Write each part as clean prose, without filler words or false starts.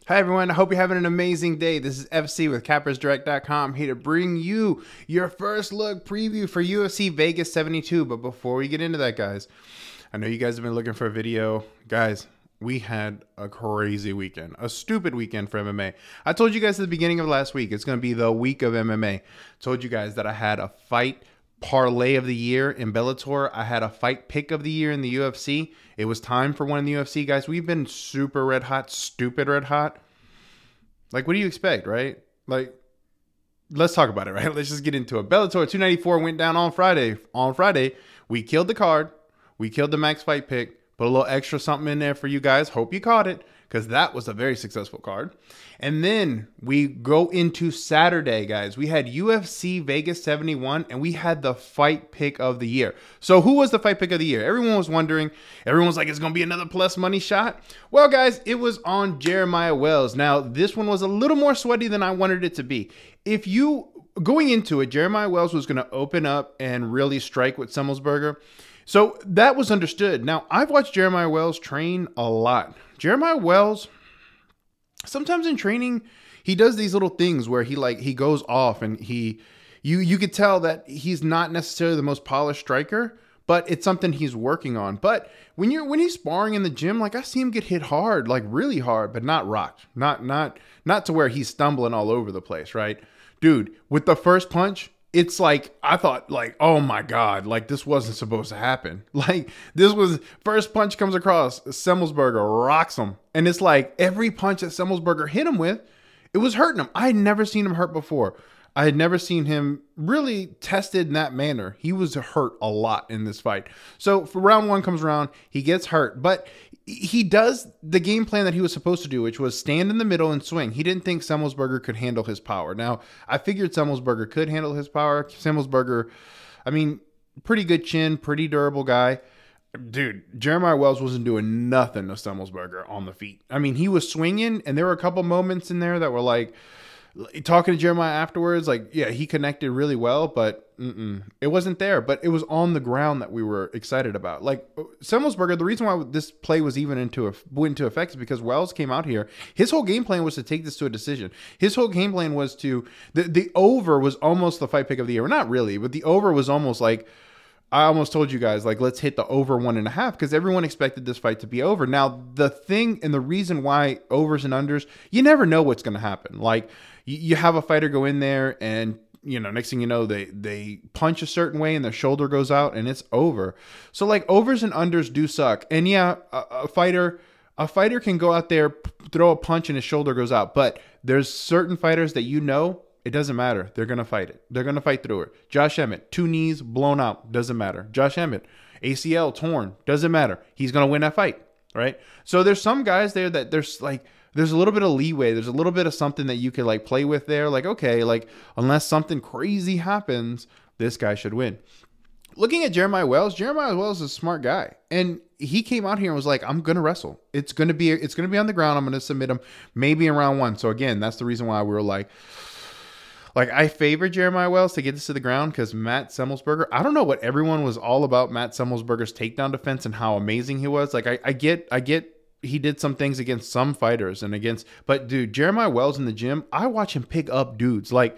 Hi everyone, I hope you're having an amazing day. This is FC with CappersDirect.com, here to bring you your first look preview for UFC Vegas 72. But before we get into that, guys, I know you guys have been looking for a video. Guys, we had a crazy weekend, a stupid weekend for MMA. I told you guys at the beginning of last week, it's going to be the week of MMA. Told you guys that I had a fight parlay of the year in Bellator. I had a fight pick of the year in the UFC. It was time for one in the UFC, guys. We've been super red hot, stupid red hot. Like, what do you expect, right? Like, let's talk about it, right? Let's just get into it. Bellator 294 went down on Friday. On Friday, we killed the card. We killed the max fight pick. Put a little extra something in there for you guys. Hope you caught it, because that was a very successful card. And then we go into Saturday, guys. We had UFC Vegas 71, and we had the fight pick of the year. So who was the fight pick of the year? Everyone was wondering. Everyone was like, it's going to be another plus money shot. Well, guys, it was on Jeremiah Wells. Now, this one was a little more sweaty than I wanted it to be. If you, going into it, Jeremiah Wells was going to open up and really strike with Semmelsberger. So that was understood. Now, I've watched Jeremiah Wells train a lot. Jeremiah Wells, sometimes in training, he does these little things where he goes off and you could tell that he's not necessarily the most polished striker, but it's something he's working on. But when he's sparring in the gym, like, I see him get hit hard, like really hard, but not rocked, not to where he's stumbling all over the place, right? Dude, with the first punch, it's like, I thought, like, oh my God, like, this wasn't supposed to happen. Like, this was, first punch comes across, Semmelsberger rocks him. And it's like, every punch that Semmelsberger hit him with, it was hurting him. I had never seen him hurt before. I had never seen him really tested in that manner. He was hurt a lot in this fight. So for round one comes around, he gets hurt, but he does the game plan that he was supposed to do, which was stand in the middle and swing. He didn't think Semmelsberger could handle his power. Now, I figured Semmelsberger could handle his power. Semmelsberger, I mean, pretty good chin, pretty durable guy. Dude, Jeremiah Wells wasn't doing nothing to Semmelsberger on the feet. I mean, he was swinging, and there were a couple moments in there that were like, talking to Jeremiah afterwards, like, yeah, he connected really well, but it wasn't there. But it was on the ground that we were excited about. Like, Semmelsberger, the reason why this play was even went into effect is because Wells came out here. His whole game plan was to take this to a decision. His whole game plan was to, the over was almost the fight pick of the year. Well, not really, but the over was almost like, I almost told you guys, like, let's hit the over 1.5, because everyone expected this fight to be over. Now, the thing and the reason why overs and unders, you never know what's going to happen. Like, you have a fighter go in there and, you know, next thing you know, they punch a certain way and their shoulder goes out and it's over. So, like, overs and unders do suck. And yeah, a fighter can go out there, throw a punch and his shoulder goes out. But there's certain fighters that, you know, it doesn't matter. They're going to fight it. They're going to fight through it. Josh Emmett, 2 knees blown out. Doesn't matter. Josh Emmett, ACL torn. Doesn't matter. He's going to win that fight, right? So there's some guys there that there's a little bit of leeway. There's a little bit of something that you could, like, play with there. Like, okay, like, unless something crazy happens, this guy should win. Looking at Jeremiah Wells is a smart guy. And he came out here and was like, I'm going to wrestle. It's going to be on the ground. I'm going to submit him maybe in round 1. So again, that's the reason why we were like, I favor Jeremiah Wells to get this to the ground, because Matt Semmelsberger, I don't know what everyone was all about Matt Semmelsberger's takedown defense and how amazing he was. Like, I get he did some things against some fighters but dude, Jeremiah Wells in the gym, I watch him pick up dudes, like,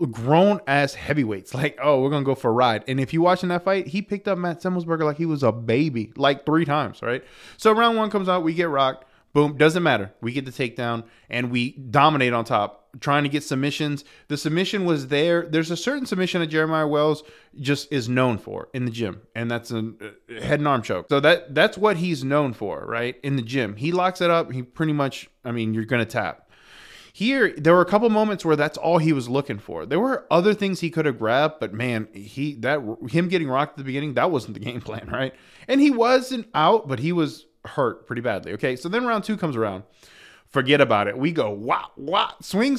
grown ass heavyweights. Like, oh, we're going to go for a ride. And if you watching that fight, he picked up Matt Semmelsberger like he was a baby, like 3 times, right? So round 1 comes out, we get rocked. Boom, doesn't matter. We get the takedown and we dominate on top, trying to get submissions. The submission was there. There's a certain submission that Jeremiah Wells just is known for in the gym, and that's a head and arm choke. So that's what he's known for, right? In the gym, he locks it up. He pretty much, I mean, you're going to tap. Here, there were a couple moments where that's all he was looking for. There were other things he could have grabbed, but man, him getting rocked at the beginning, that wasn't the game plan, right? And he wasn't out, but he was hurt pretty badly. Okay, so then round 2 comes around. Forget about it. We go wah, swing,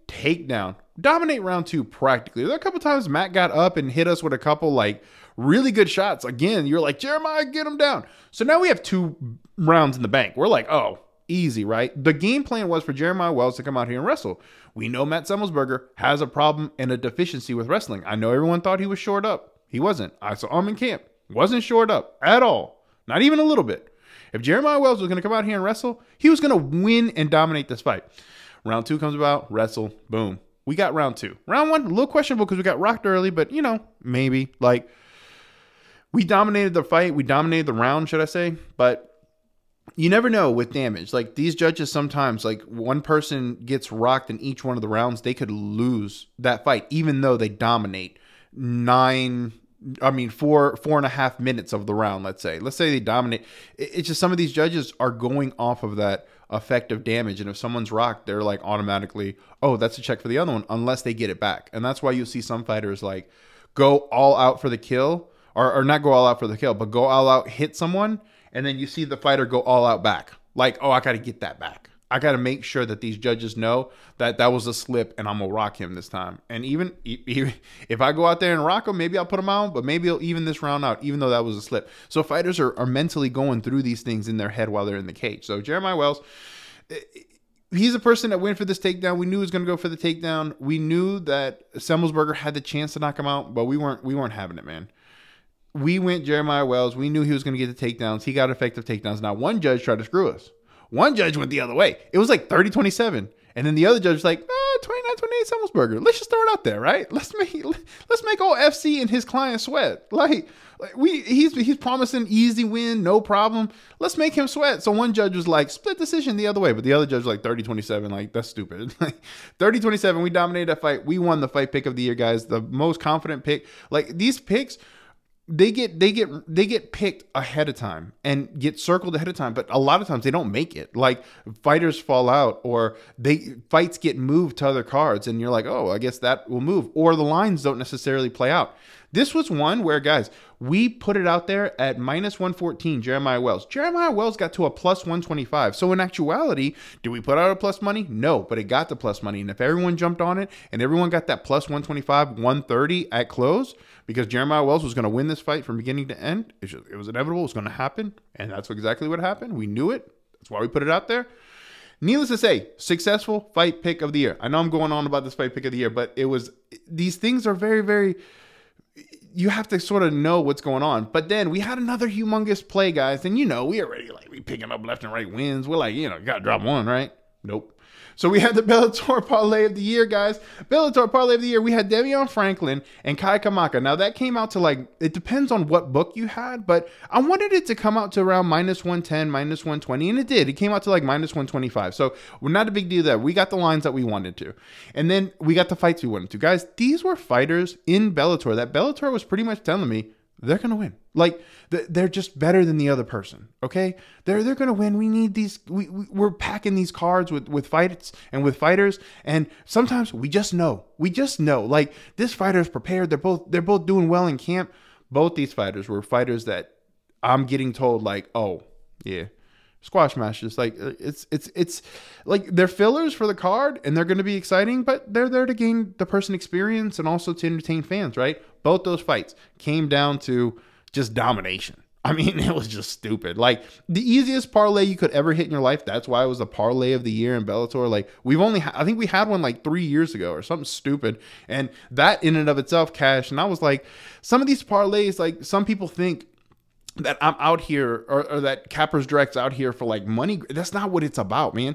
takedown. Dominate round 2 practically. There are a couple times Matt got up and hit us with a couple, like, really good shots. Again, you're like, Jeremiah, get him down. So now we have 2 rounds in the bank. We're like, oh, easy, right? The game plan was for Jeremiah Wells to come out here and wrestle. We know Matt Semmelsberger has a problem and a deficiency with wrestling. I know everyone thought he was short up. He wasn't. I saw him in camp. Wasn't short up at all. Not even a little bit. If Jeremiah Wells was going to come out here and wrestle, he was going to win and dominate this fight. Round 2 comes about, wrestle, boom. We got round 2. Round 1, a little questionable because we got rocked early, but, you know, maybe. Like, we dominated the fight. We dominated the round, should I say. But you never know with damage. Like, these judges sometimes, like, one person gets rocked in each one of the rounds, they could lose that fight, even though they dominate 4.5 minutes of the round, let's say. Let's say they dominate. It's just some of these judges are going off of that effective damage. And if someone's rocked, they're like automatically, oh, that's a check for the other one, unless they get it back. And that's why you'll see some fighters like go all out for the kill, or not go all out for the kill, but go all out, hit someone, and then you see the fighter go all out back. Like, oh, I got to get that back. I got to make sure that these judges know that that was a slip and I'm going to rock him this time. And even if I go out there and rock him, maybe I'll put him out, but maybe he'll even this round out, even though that was a slip. So fighters are mentally going through these things in their head while they're in the cage. So Jeremiah Wells, he's a person that went for this takedown. We knew he was going to go for the takedown. We knew that Semmelsberger had the chance to knock him out, but we weren't having it, man. We went Jeremiah Wells. We knew he was going to get the takedowns. He got effective takedowns. Now, one judge tried to screw us. One judge went the other way. It was like 30-27. And then the other judge was like, 29-28 Semmelsberger. Let's just throw it out there, right? Let's make all FC and his client sweat. He's promising easy win, no problem. Let's make him sweat. So one judge was like, split decision the other way. But the other judge was like 30-27. Like, that's stupid. 30-27, we dominated that fight. We won the fight pick of the year, guys. The most confident pick. Like, these picks, they get picked ahead of time and get circled ahead of time, but a lot of times they don't make it. Like, fighters fall out, or fights get moved to other cards, and you're like, oh, I guess that will move, or the lines don't necessarily play out. This was one where, guys, we put it out there at -114, Jeremiah Wells. Jeremiah Wells got to a +125. So in actuality, did we put out a plus money? No, but it got the plus money. And if everyone jumped on it and everyone got that +125, 130 at close, because Jeremiah Wells was going to win this fight from beginning to end, it was inevitable. It was going to happen. And that's exactly what happened. We knew it. That's why we put it out there. Needless to say, successful fight pick of the year. I know I'm going on about this fight pick of the year, but these things are very, very, you have to sort of know what's going on. But then we had another humongous play, guys. And, we already we picking up left and right wins. We're like, got to drop one, right? Nope. So we had the Bellator Parlay of the Year, guys. Bellator Parlay of the Year, we had Devion Franklin and Kai Kamaka. Now, that came out to it depends on what book you had, but I wanted it to come out to around -110, -120, and it did. It came out to -125. So we're not a big deal there. We got the lines that we wanted to. And then we got the fights we wanted to. Guys, these were fighters in Bellator that Bellator was pretty much telling me they're going to win. They're just better than the other person, okay? They're going to win. We need these. We're packing these cards with fights and with fighters, and sometimes we just know. We just know. This fighter is prepared. They're both doing well in camp. Both these fighters were fighters that I'm getting told, oh, yeah, squash matches. It's they're fillers for the card, and they're going to be exciting, but they're there to gain the person experience and also to entertain fans, right? Both those fights came down to just domination. I mean, it was just stupid. The easiest parlay you could ever hit in your life. That's why it was the parlay of the year in Bellator. I think we had one 3 years ago or something stupid. And that in and of itself cashed. And I was like, some of these parlays, some people think that I'm out here or that Cappers Direct's out here for money. That's not what it's about, man.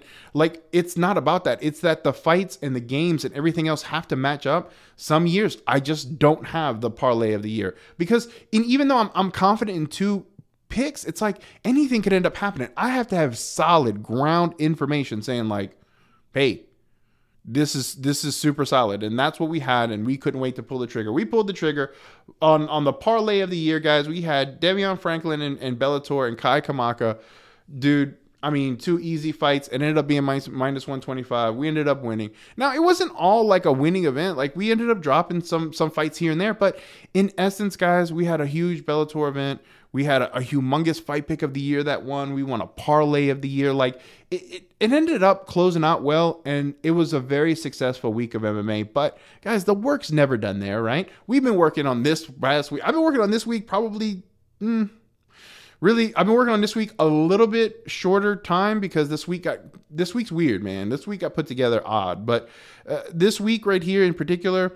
It's not about that. It's that the fights and the games and everything else have to match up. Some years I just don't have the parlay of the year because even though I'm confident in 2 picks, it's anything could end up happening. I have to have solid ground information saying hey, this is super solid. And that's what we had, and we couldn't wait to pull the trigger. We pulled the trigger on the parlay of the year, guys. We had Devion Franklin and Bellator and Kai Kamaka. Dude, I mean, 2 easy fights. It ended up being -125. We ended up winning. Now, it wasn't all a winning event. We ended up dropping some fights here and there. But in essence, guys, we had a huge Bellator event. We had a humongous fight pick of the year that won. We won a parlay of the year. It ended up closing out well, and it was a very successful week of MMA. But, guys, the work's never done there, right? We've been working on this last week. I've been working on this week probably... Really, I've been working on this week a little bit shorter time because this week's weird, man. This week got put together odd. But this week right here in particular,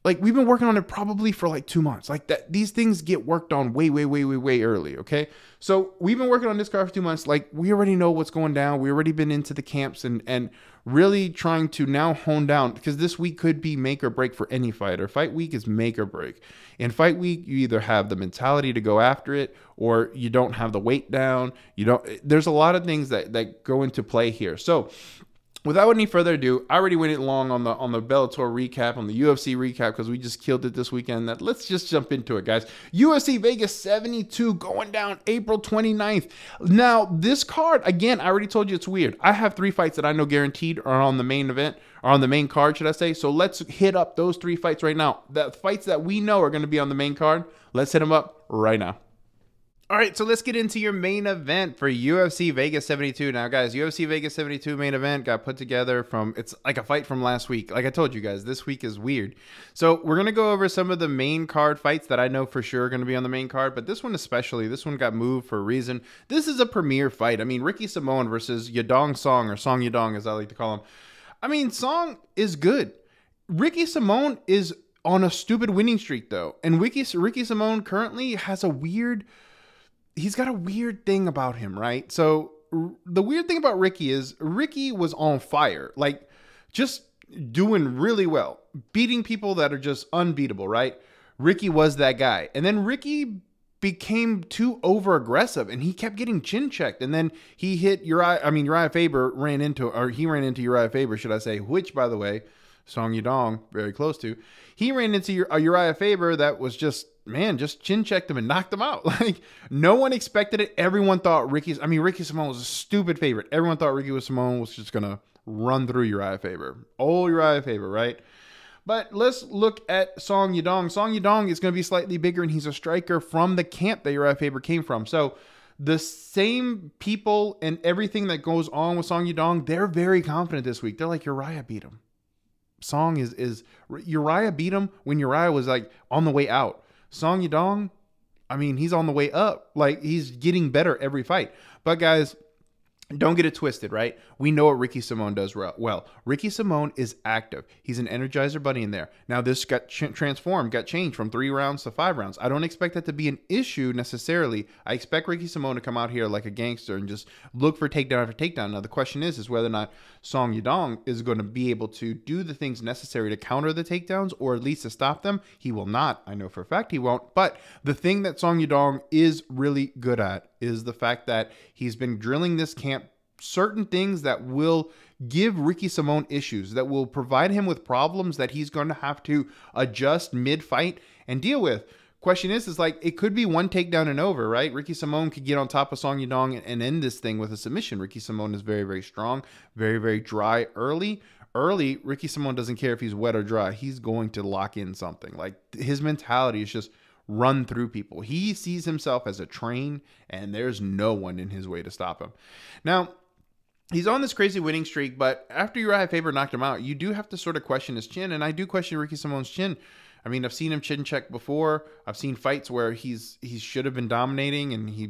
Like, we've been working on it probably for like 2 months. Like that, these things get worked on way early. Okay. So we've been working on this card for 2 months. Like, we already know what's going down. We already been into the camps and really trying to now hone down, because this week could be make or break for any fighter. Fight week is make or break. In fight week, you either have the mentality to go after it, or you don't have the weight down. There's a lot of things that go into play here. So without any further ado, I already went long on the Bellator recap, on the UFC recap, because we just killed it this weekend. Let's just jump into it, guys. UFC Vegas 72 going down April 29th. Now, this card, again, I already told you it's weird. I have 3 fights that I know guaranteed are on the main event, or on the main card, should I say. So let's hit up those 3 fights right now. The fights that we know are going to be on the main card, let's hit them up right now. All right, so let's get into your main event for UFC Vegas 72. Now, guys, UFC Vegas 72 main event got put together it's like a fight from last week. Like I told you guys, this week is weird. So we're going to go over some of the main card fights that I know for sure are going to be on the main card, but this one especially, this one got moved for a reason. This is a premier fight. I mean, Ricky Simón versus Yadong Song, or Song Yadong as I like to call him. I mean, Song is good. Ricky Simón is on a stupid winning streak, though. And Ricky Simón currently has he's got a weird thing about him, right? So the weird thing about Ricky is Ricky was on fire, like just doing really well, beating people that are just unbeatable, right? Ricky was that guy. And then Ricky became too over aggressive and he kept getting chin checked. And then he hit Uriah Faber ran into Uriah Faber, should I say, which, by the way, Song Yadong, very close to. He ran into Uriah Faber that was just chin checked him and knocked him out. Like, no one expected it. Everyone thought Ricky Simón was a stupid favorite. Everyone thought Ricky Simón was just going to run through Uriah Faber. Old Uriah Faber, right? But let's look at Song Yadong. Song Yadong is going to be slightly bigger, and he's a striker from the camp that Uriah Faber came from. So the same people and everything that goes on with Song Yadong, they're very confident this week. They're like, Uriah beat him. Song Uriah beat him when Uriah was like on the way out. Song Yadong, I mean, he's on the way up. Like, he's getting better every fight. But guys, don't get it twisted, right? We know what Ricky Simón does well. Ricky Simón is active. He's an Energizer bunny in there. Now, this got got changed from 3 rounds to 5 rounds. I don't expect that to be an issue necessarily. I expect Ricky Simón to come out here like a gangster and just look for takedown after takedown. Now, the question is whether or not Song Yadong is going to be able to do the things necessary to counter the takedowns, or at least to stop them. He will not. I know for a fact he won't. But the thing that Song Yadong is really good at is the fact that he's been drilling this camp certain things that will give Ricky Simón issues, that will provide him with problems that he's going to have to adjust mid-fight and deal with. Question is like, it could be one takedown and over, right? Ricky Simón could get on top of Song Yadong and end this thing with a submission. Ricky Simón is very strong, very dry early. Ricky Simón doesn't care if he's wet or dry. He's going to lock in something. Like, his mentality is just run through people. He sees himself as a train, and there's no one in his way to stop him. Now, he's on this crazy winning streak, but after Uriah Faber knocked him out, you do have to sort of question his chin, and I do question Ricky Simón's chin. I mean, I've seen him chin check before. I've seen fights where he should have been dominating, and he's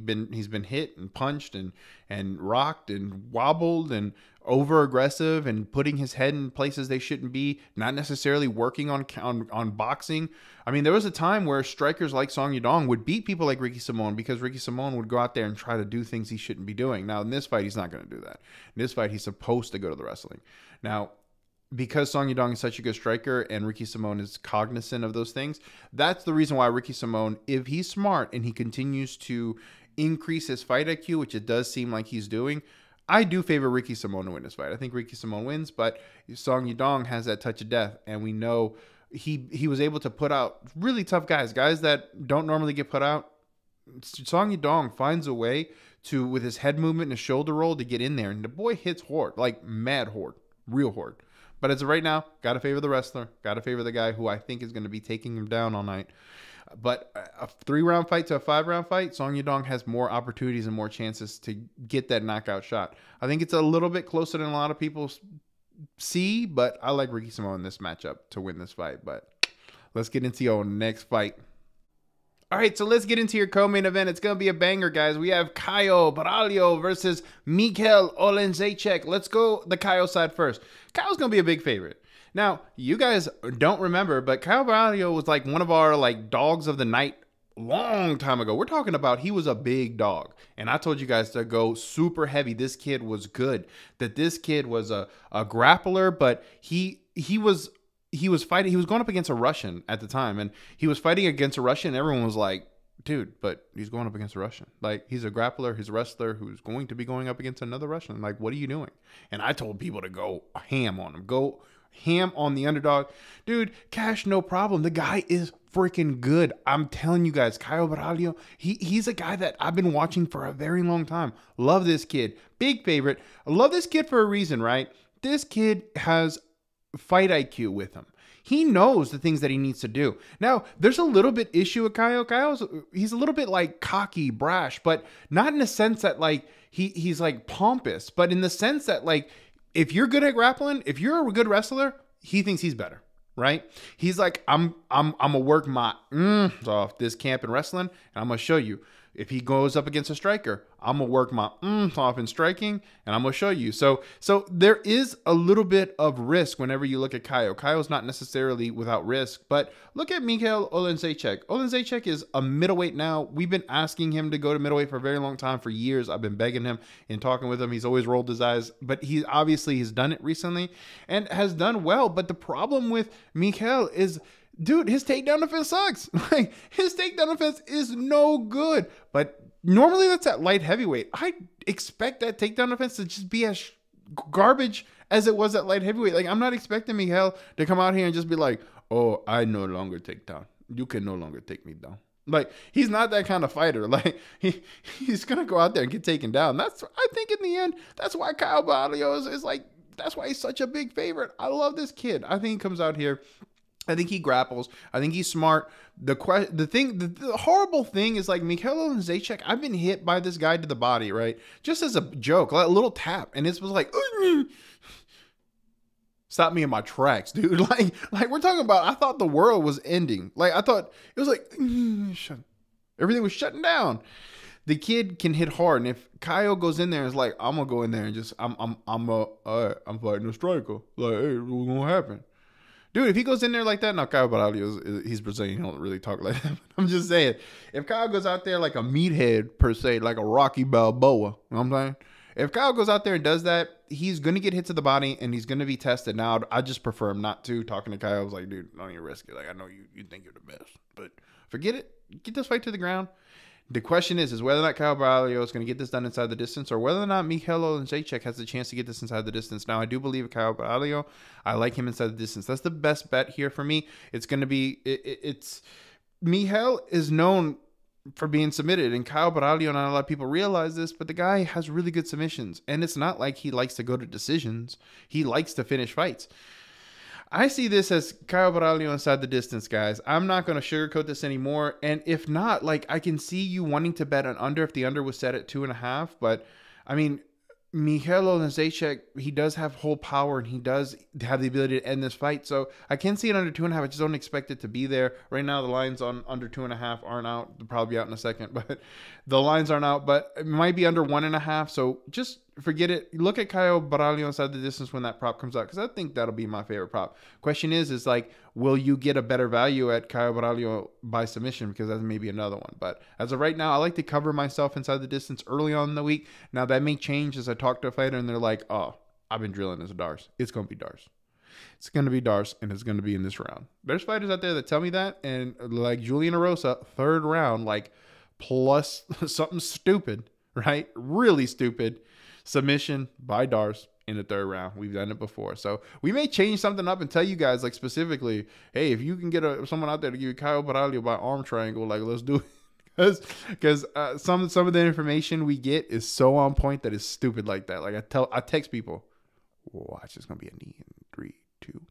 been hit and punched and rocked and wobbled and over aggressive and putting his head in places they shouldn't be, not necessarily working on boxing. I mean, there was a time where strikers like Song Yadong would beat people like Ricky Simón because Ricky Simón would go out there and try to do things he shouldn't be doing. Now, in this fight, he's not going to do that. In this fight, he's supposed to go to the wrestling. Now, because Song Yadong is such a good striker and Ricky Simón is cognizant of those things, that's the reason why Ricky Simón, if he's smart and he continues to increase his fight IQ, which it does seem like he's doing, I do favor Ricky Simón to win this fight. I think Ricky Simón wins, but Song Yadong has that touch of death, and we know he was able to put out really tough guys that don't normally get put out. Song Yadong finds a way to, with his head movement and his shoulder roll, to get in there, and the boy hits hard, like mad hard, real hard. But as of right now, got to favor the wrestler, got to favor the guy who I think is going to be taking him down all night. But a 3-round fight to a 5-round fight, Song Yadong has more opportunities and more chances to get that knockout shot. I think it's a little bit closer than a lot of people see, but I like Ricky Simón in this matchup to win this fight. But let's get into your next fight. All right, so let's get into your co-main event. It's going to be a banger, guys. We have Caio Baralho versus Miguel Olenczejczyk. Let's go the Caio side first. Caio's going to be a big favorite. Now, you guys don't remember, but Caio Borralho was like one of our like dogs of the night long time ago. We're talking about he was a big dog. And I told you guys to go super heavy. This kid was good. That this kid was a grappler, but he was fighting. He was going up against a Russian at the time, and he was fighting against a Russian. And everyone was like, dude, but he's going up against a Russian. Like, he's a grappler, he's a wrestler who's going to be going up against another Russian. Like, what are you doing? And I told people to go ham on him. Go ham on the underdog. Dude, cash, no problem. The guy is freaking good. I'm telling you guys, Caio Borralho, he's a guy that I've been watching for a very long time. Love this kid. Big favorite. I love this kid for a reason, right? This kid has fight IQ with him. He knows the things that he needs to do. Now, there's a little bit issue with Caio. He's a little bit like cocky, brash, but not in the sense that like he's like pompous, but in the sense that like if you're good at grappling, if you're a good wrestler, he thinks he's better, right? He's like, I'm gonna work my off this camp in wrestling, and I'm gonna show you. If he goes up against a striker, I'm going to work my off in striking, and I'm going to show you. So there is a little bit of risk whenever you look at Caio. Caio's not necessarily without risk, but look at Mikhail Olenszejczyk. Olenszejczyk is a middleweight now. We've been asking him to go to middleweight for a very long time, for years. I've been begging him and talking with him. He's always rolled his eyes, but he obviously has done it recently and has done well. But the problem with Mikhail is, dude, his takedown defense sucks. Like, his takedown defense is no good. But normally that's at light heavyweight. I expect that takedown defense to just be as garbage as it was at light heavyweight. Like, I'm not expecting Mikhail to come out here and just be like, oh, I no longer take down. You can no longer take me down. Like, he's not that kind of fighter. Like, he's going to go out there and get taken down. I think in the end, that's why Caio Borralho is like, that's why he's such a big favorite. I love this kid. I think he comes out here. I think he grapples. I think he's smart. The horrible thing is, like, Mikhail Olenszejczyk, I've been hit by this guy to the body, right? Just as a joke, like a little tap. And it was like, stop me in my tracks, dude. Like we're talking about, I thought the world was ending. Like, I thought it was like, everything was shutting down. The kid can hit hard. And if Caio goes in there and is like, I'm going to go in there and just, I'm fighting a striker. Like, hey, what's going to happen? Dude, if he goes in there like that, now Caio Borralho, he's Brazilian. He don't really talk like that. I'm just saying, if Caio goes out there like a meathead, per se, like a Rocky Balboa, you know what I'm saying? If Caio goes out there and does that, he's going to get hit to the body and he's going to be tested. Now, I just prefer him not to. Talking to Caio, I was like, dude, don't even risk it. Like, I know you think you're the best, but forget it. Get this fight to the ground. The question is whether or not Caio Borralho is going to get this done inside the distance, or whether or not Mikhail Olenszejczyk has the chance to get this inside the distance. Now, I do believe Caio Borralho. I like him inside the distance. That's the best bet here for me. It's going to be, it's Mikhail is known for being submitted, and Caio Borralho, not a lot of people realize this, but the guy has really good submissions, and it's not like he likes to go to decisions. He likes to finish fights. I see this as Caio Borralho inside the distance, guys. I'm not going to sugarcoat this anymore. And if not, like, I can see you wanting to bet an under if the under was set at 2.5. But, I mean, Mikhail Olenszejczyk, he does have whole power and he does have the ability to end this fight. So I can see it under 2.5. I just don't expect it to be there. Right now, the lines on under 2.5 aren't out. They'll probably be out in a second, but the lines aren't out. But it might be under 1.5. So just forget it. Look at Caio Borralho inside the distance when that prop comes out, because I think that'll be my favorite prop. Question is like, will you get a better value at Caio Borralho by submission? Because that's maybe another one. But as of right now, I like to cover myself inside the distance early on in the week. Now, that may change as I talk to a fighter and they're like, oh, I've been drilling this Dars. It's going to be Dars. It's going to be Dars, and it's going to be in this round. There's fighters out there that tell me that, and like Julian Erosa, third round, like plus something stupid, right? Really stupid. Submission by Dars in the third round. We've done it before. So we may change something up and tell you guys, like, specifically, hey, if you can get someone out there to give you Caio Borralho by arm triangle, like, let's do it. Because some of the information we get is so on point that it's stupid like that. Like, I text people, watch, it's going to be a knee in 3, 2,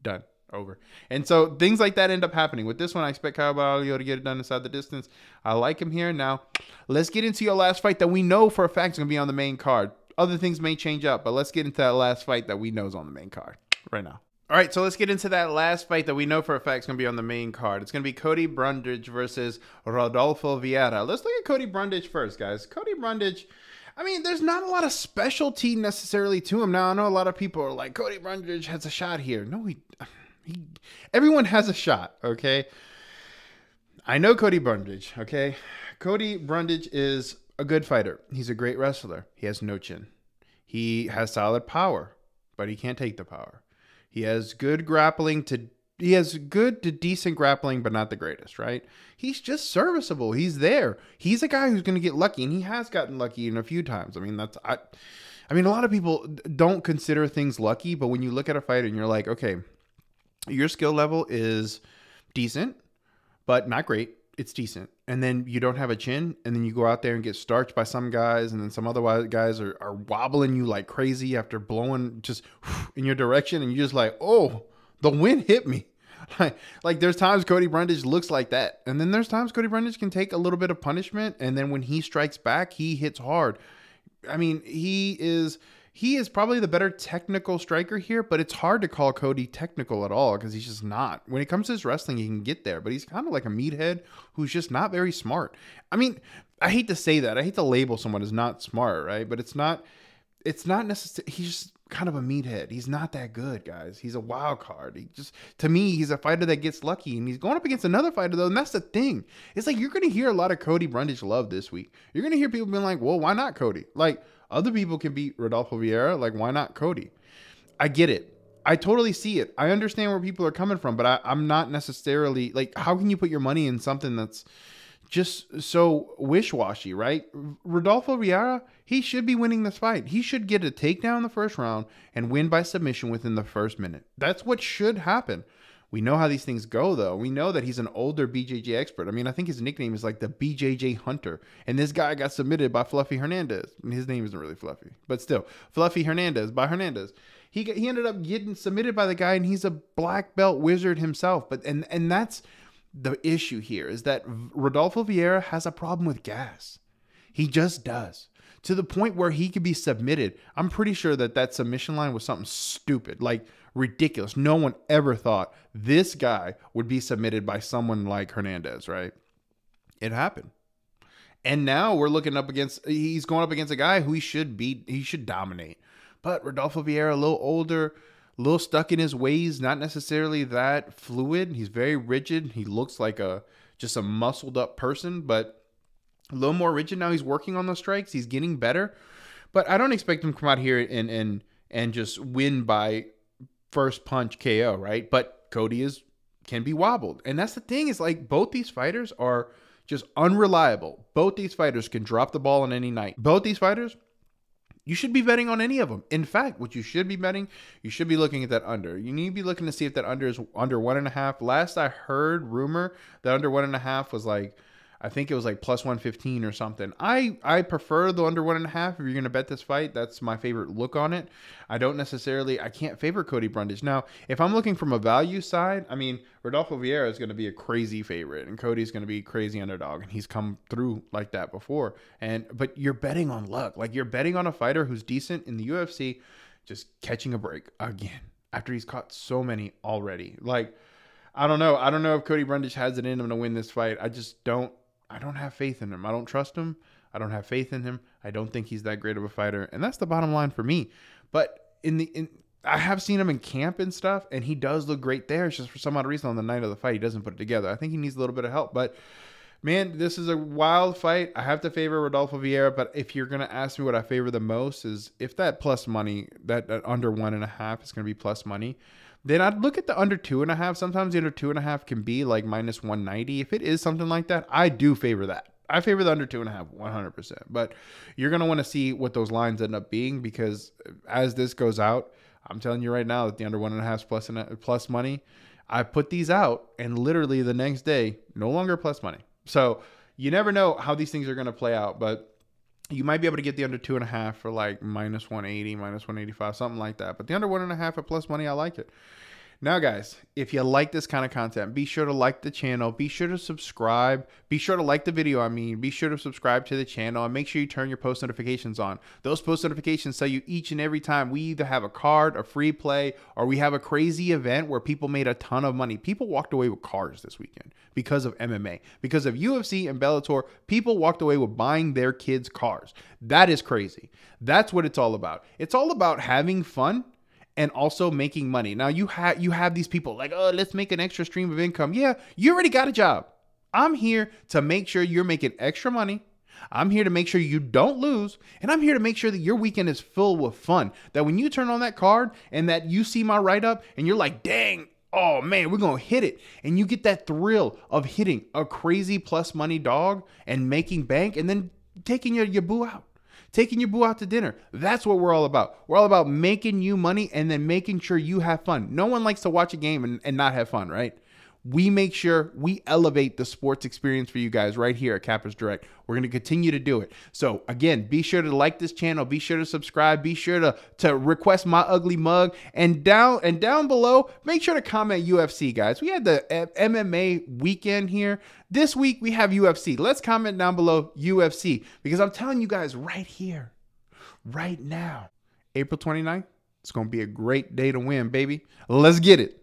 done. Over. And so things like that end up happening. With this one, I expect Caio Borralho to get it done inside the distance. I like him here. Now, let's get into your last fight that we know for a fact is going to be on the main card. Other things may change up, but let's get into that last fight that we know is on the main card right now. All right, so let's get into that last fight that we know for a fact is going to be on the main card. It's going to be Cody Brundage versus Rodolfo Vieira. Let's look at Cody Brundage first, guys. Cody Brundage, I mean, there's not a lot of specialty necessarily to him. Now, I know a lot of people are like, Cody Brundage has a shot here. No, everyone has a shot, okay? I know Cody Brundage, okay? Cody Brundage is a good fighter. He's a great wrestler. He has no chin. He has solid power, but he can't take the power. He has good to decent grappling, but not the greatest, right? He's just serviceable. He's there. He's a guy who's going to get lucky, and he has gotten lucky in a few times. I mean, a lot of people don't consider things lucky, but when you look at a fight and you're like, okay, your skill level is decent, but not great. It's decent. And then you don't have a chin, and then you go out there and get starched by some guys, and then some other guys are wobbling you like crazy after blowing just in your direction, and you're just like, oh, the wind hit me. Like there's times Cody Brundage looks like that, and then there's times Cody Brundage can take a little bit of punishment, and then when he strikes back, he hits hard. I mean, he is probably the better technical striker here, but it's hard to call Cody technical at all because he's just not. When it comes to his wrestling, he can get there, but he's kind of like a meathead who's just not very smart. I mean, I hate to say that. I hate to label someone as not smart, right? But it's not necessarily. He's just kind of a meathead. He's not that good, guys. He's a wild card. To me, he's a fighter that gets lucky, and he's going up against another fighter though, and that's the thing. It's like you're going to hear a lot of Cody Brundage love this week. You're going to hear people being like, well, why not Cody? Like, other people can beat Rodolfo Vieira. Like, why not Cody? I get it. I totally see it. I understand where people are coming from, but I'm not necessarily like, how can you put your money in something that's just so wish-washy, right? Rodolfo Vieira, he should be winning this fight. He should get a takedown in the first round and win by submission within the first minute. That's what should happen. We know how these things go, though. We know that he's an older BJJ expert. I mean, I think his nickname is like the BJJ Hunter. And this guy got submitted by Fluffy Hernandez. And his name isn't really Fluffy, but still, Fluffy Hernandez by Hernandez. He ended up getting submitted by the guy, and he's a black belt wizard himself. But and that's the issue here, is that Rodolfo Vieira has a problem with gas. He just does. To the point where he could be submitted. I'm pretty sure that submission line was something stupid, like ridiculous. No one ever thought this guy would be submitted by someone like Hernandez, right? It happened. And now he's going up against a guy who he should dominate. But Rodolfo Vieira, a little older, a little stuck in his ways, not necessarily that fluid. He's very rigid. He looks like just a muscled up person, but a little more rigid. Now he's working on those strikes. He's getting better. But I don't expect him to come out here and just win by first punch KO, right? But Cody can be wobbled. And that's the thing, is like both these fighters are just unreliable. Both these fighters can drop the ball on any night. Both these fighters, you should be betting on any of them. In fact, what you should be betting, you should be looking at that under. You need to be looking to see if that under is under 1.5. Last I heard rumor that under 1.5 was like, I think it was like plus 115 or something. I prefer the under 1.5. If you're going to bet this fight, that's my favorite look on it. I can't favor Cody Brundage. Now, if I'm looking from a value side, I mean, Rodolfo Vieira is going to be a crazy favorite, and Cody's going to be a crazy underdog, and he's come through like that before. But you're betting on luck. Like, you're betting on a fighter who's decent in the UFC, just catching a break again after he's caught so many already. Like, I don't know. I don't know if Cody Brundage has it in him to win this fight. I don't have faith in him. I don't trust him. I don't have faith in him. I don't think he's that great of a fighter. And that's the bottom line for me. But I have seen him in camp and stuff, and he does look great there. It's just for some odd reason on the night of the fight, he doesn't put it together. I think he needs a little bit of help. But, man, this is a wild fight. I have to favor Rodolfo Vieira. But if you're going to ask me what I favor the most, is if that plus money, that under 1.5 is going to be plus money, then I'd look at the under 2.5. Sometimes the under 2.5 can be like minus 190. If it is something like that, I do favor that. I favor the under 2.5 100%. But you're going to want to see what those lines end up being, because as this goes out, I'm telling you right now that the under 1.5 plus money, I put these out, and literally the next day, no longer plus money. So you never know how these things are going to play out, but you might be able to get the under 2.5 for like minus 180, minus 185, something like that. But the under 1.5 at plus money, I like it. Now, guys, if you like this kind of content, be sure to like the channel. Be sure to subscribe. Be sure to like the video. Be sure to subscribe to the channel and make sure you turn your post notifications on. Those post notifications tell you each and every time we either have a card, a free play, or we have a crazy event where people made a ton of money. People walked away with cars this weekend because of MMA, because of UFC and Bellator. People walked away with buying their kids cars. That is crazy. That's what it's all about. It's all about having fun and also making money. Now you have these people like, oh, let's make an extra stream of income. Yeah, you already got a job. I'm here to make sure you're making extra money. I'm here to make sure you don't lose. And I'm here to make sure that your weekend is filled with fun. That when you turn on that card and that you see my write-up and you're like, dang, oh man, we're going to hit it. And you get that thrill of hitting a crazy plus money dog and making bank and then taking your boo out. Taking your boo out to dinner. That's what we're all about. We're all about making you money and then making sure you have fun. No one likes to watch a game and not have fun, right? We make sure we elevate the sports experience for you guys right here at Cappers Direct. We're going to continue to do it. So again, be sure to like this channel. Be sure to subscribe. Be sure to request my ugly mug. And down below, make sure to comment UFC, guys. We had the MMA weekend here. This week, we have UFC. Let's comment down below UFC because I'm telling you guys right here, right now, April 29th, it's going to be a great day to win, baby. Let's get it.